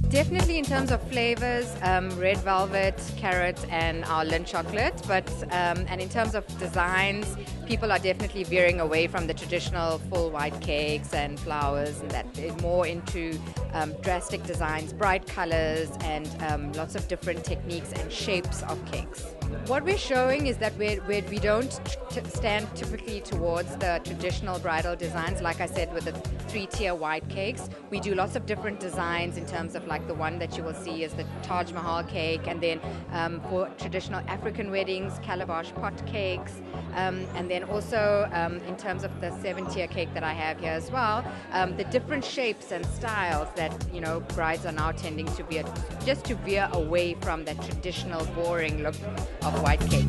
Definitely in terms of flavors, red velvet, carrot, and our Lindt chocolate. And in terms of designs, people are definitely veering away from the traditional full white cakes and flowers, and that they're more into drastic designs, bright colors, and lots of different techniques and shapes of cakes. What we're showing is that we don't stand typically towards the traditional bridal designs. Like I said, with the three-tier white cakes, we do lots of different designs in terms of like the one that you will see is the Taj Mahal cake, and then for traditional African weddings, calabash pot cakes, and then also in terms of the seven-tier cake that I have here as well, the different shapes and styles that brides are now tending to veer, just to veer away from that traditional boring look of white cake.